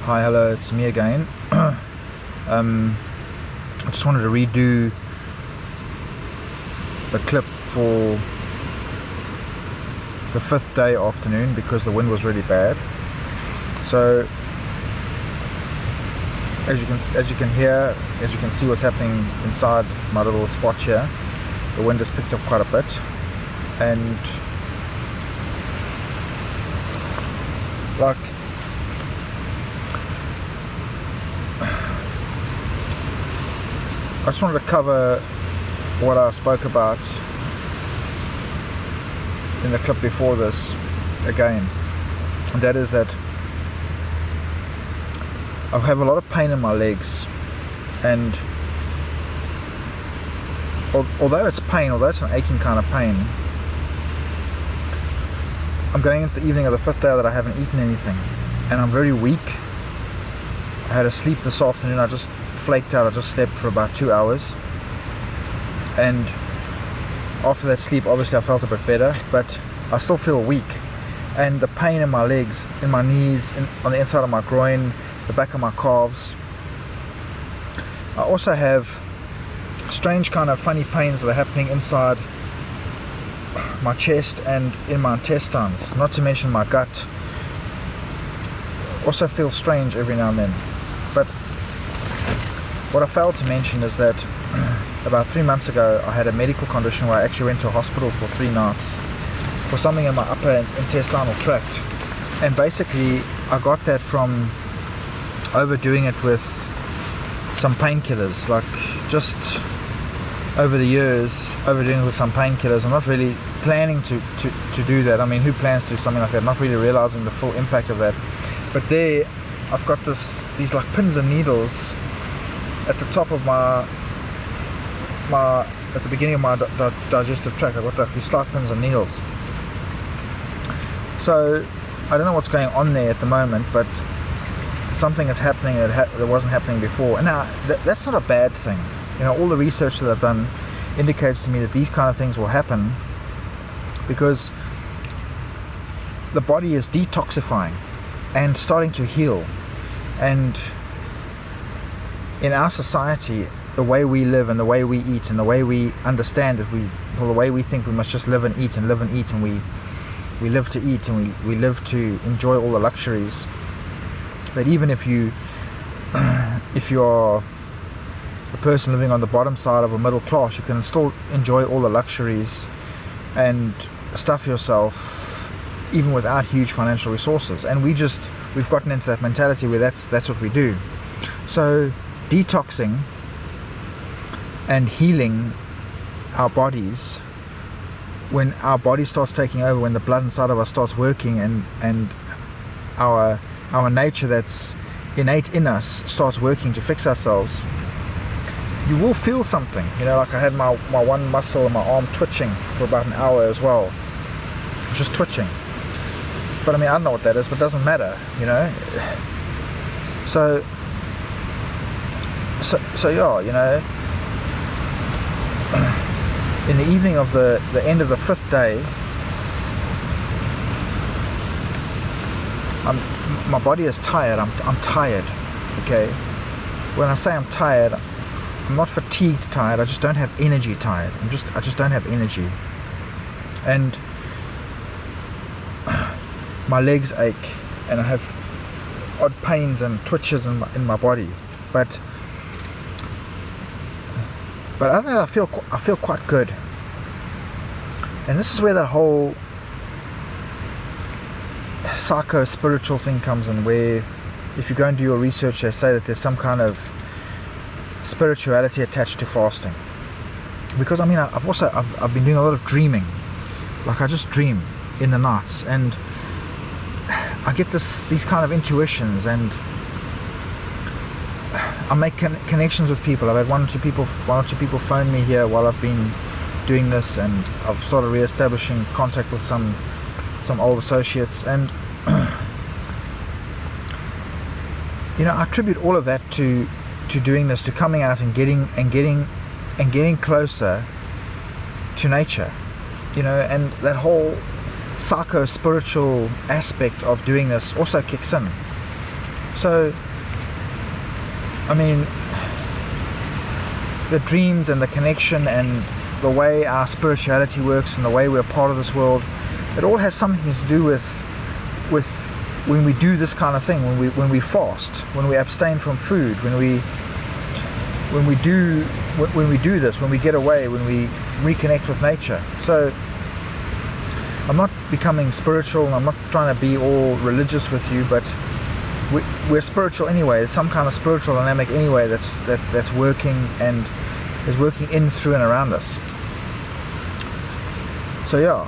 Hi, hello, it's me again. I just wanted to redo the clip for the fifth day afternoon because the wind was really bad. So as you can hear, as you can see what's happening inside my little spot here, the wind has picked up quite a bit, and like I just wanted to cover what I spoke about in the clip before this again, and that is that I have a lot of pain in my legs, and although it's pain, although it's an aching kind of pain, I'm going into the evening of the fifth day that I haven't eaten anything, and I'm very weak. I had a sleep this afternoon. I just flaked out. I just slept for about 2 hours, and after that sleep obviously I felt a bit better, but I still feel weak, and the pain in my legs, in my knees, on the inside of my groin, the back of my calves. I also have strange kind of funny pains that are happening inside my chest and in my intestines, not to mention my gut also feels strange every now and then. But what I failed to mention is that about 3 months ago I had a medical condition where I actually went to a hospital for 3 nights for something in my upper intestinal tract, and basically I got that from overdoing it with some painkillers, like just over the years overdoing it with some painkillers. I'm not really planning to do that. I mean, who plans to do something like that, not really realizing the full impact of that. But there I've got these like pins and needles at the top of my at the beginning of my digestive tract. I've got like these slight pins and needles. So I don't know what's going on there at the moment, but something is happening that wasn't happening before. And now that's not a bad thing. You know, all the research that I've done indicates to me that these kind of things will happen because the body is detoxifying and starting to heal. And in our society, the way we live and the way we eat and the way we understand it, the way we think we must just live and eat and live and eat, and we live to eat and we live to enjoy all the luxuries, that even if you're a person living on the bottom side of a middle class, you can still enjoy all the luxuries and stuff yourself even without huge financial resources. And we've gotten into that mentality where that's what we do. So detoxing and healing our bodies, when our body starts taking over, when the blood inside of us starts working, and our nature that's innate in us starts working to fix ourselves, you will feel something. You know, like I had my one muscle in my arm twitching for about an hour as well, just twitching. But I mean, I don't know what that is, but it doesn't matter, you know. So yeah, you know, in the evening of the end of the fifth day, my body is tired. I'm tired. Okay, when I say I'm tired, I'm not fatigued tired. I just don't have energy tired. I just don't have energy, and my legs ache, and I have odd pains and twitches in my body. But other than that, I feel quite good. And this is where that whole psycho-spiritual thing comes in, where if you go and do your research, they say that there's some kind of spirituality attached to fasting. Because I mean, I've been doing a lot of dreaming. Like I just dream in the nights, and I get these kind of intuitions, and I make connections with people. I've had one or two people phone me here while I've been doing this, and I've started re-establishing contact with some old associates, and you know, I attribute all of that to doing this, to coming out and getting closer to nature, you know. And that whole psycho-spiritual aspect of doing this also kicks in. So, I mean, the dreams and the connection and the way our spirituality works and the way we're part of this world, it all has something to do with when we do this kind of thing, when we fast, when we abstain from food, when we do this, when we get away, when we reconnect with nature. So I'm not becoming spiritual, and I'm not trying to be all religious with you, but we're spiritual anyway. There's some kind of spiritual dynamic anyway that's working and is working in, through and around us. So yeah,